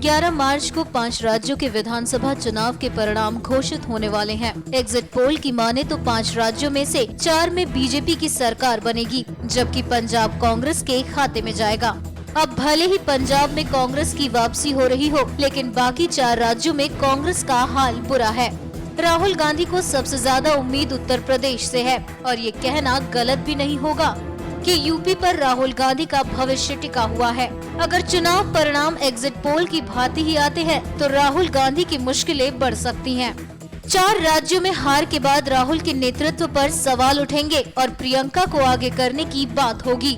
11 मार्च को 5 राज्यों के विधानसभा चुनाव के परिणाम घोषित होने वाले हैं। एग्जिट पोल की माने तो 5 राज्यों में से 4 में बीजेपी की सरकार बनेगी, जबकि पंजाब कांग्रेस के खाते में जाएगा। अब भले ही पंजाब में कांग्रेस की वापसी हो रही हो, लेकिन बाकी 4 राज्यों में कांग्रेस का हाल बुरा है। राहुल गांधी को सबसे ज्यादा उम्मीद उत्तर प्रदेश से है और ये कहना गलत भी नहीं होगा कि यूपी पर राहुल गांधी का भविष्य टिका हुआ है। अगर चुनाव परिणाम एग्जिट पोल की भांति ही आते हैं तो राहुल गांधी की मुश्किलें बढ़ सकती हैं। 4 राज्यों में हार के बाद राहुल के नेतृत्व पर सवाल उठेंगे और प्रियंका को आगे करने की बात होगी।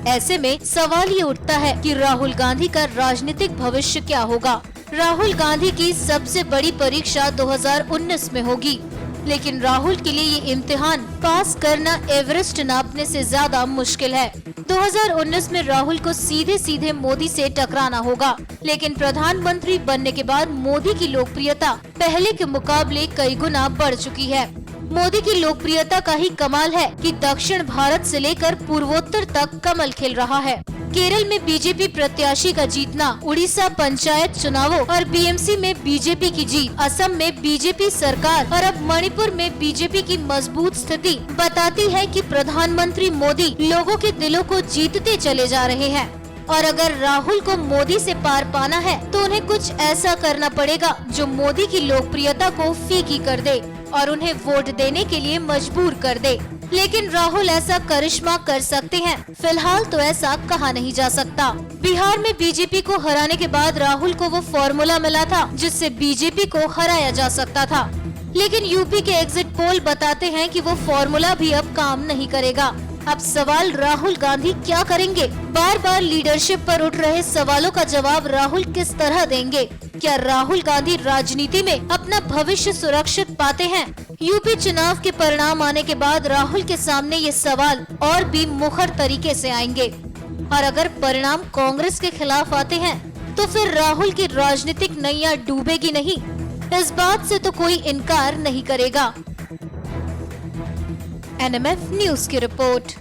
ऐसे में सवाल ये उठता है कि राहुल गांधी का राजनीतिक भविष्य क्या होगा। राहुल गांधी की सबसे बड़ी परीक्षा 2019 में होगी, लेकिन राहुल के लिए ये इम्तिहान पास करना एवरेस्ट नापने से ज्यादा मुश्किल है। 2019 में राहुल को सीधे सीधे मोदी से टकराना होगा, लेकिन प्रधानमंत्री बनने के बाद मोदी की लोकप्रियता पहले के मुकाबले कई गुना बढ़ चुकी है। मोदी की लोकप्रियता का ही कमाल है कि दक्षिण भारत से लेकर पूर्वोत्तर तक कमल खिल रहा है। केरल में बीजेपी प्रत्याशी का जीतना, उड़ीसा पंचायत चुनावों और बीएमसी में बीजेपी की जीत, असम में बीजेपी सरकार और अब मणिपुर में बीजेपी की मजबूत स्थिति बताती है कि प्रधानमंत्री मोदी लोगों के दिलों को जीतते चले जा रहे हैं। और अगर राहुल को मोदी से पार पाना है तो उन्हें कुछ ऐसा करना पड़ेगा जो मोदी की लोकप्रियता को फीकी कर दे और उन्हें वोट देने के लिए मजबूर कर दे। लेकिन राहुल ऐसा करिश्मा कर सकते हैं, फिलहाल तो ऐसा कहा नहीं जा सकता। बिहार में बीजेपी को हराने के बाद राहुल को वो फॉर्मूला मिला था जिससे बीजेपी को हराया जा सकता था, लेकिन यूपी के एग्जिट पोल बताते हैं कि वो फॉर्मूला भी अब काम नहीं करेगा। अब सवाल राहुल गांधी क्या करेंगे? बार बार लीडरशिप पर उठ रहे सवालों का जवाब राहुल किस तरह देंगे? क्या राहुल गांधी राजनीति में अपना भविष्य सुरक्षित पाते हैं? यूपी चुनाव के परिणाम आने के बाद राहुल के सामने ये सवाल और भी मुखर तरीके से आएंगे और अगर परिणाम कांग्रेस के खिलाफ आते हैं तो फिर राहुल की राजनीतिक नैया डूबेगी नहीं, इस बात से तो कोई इनकार नहीं करेगा। एनएमएफ न्यूज की रिपोर्ट।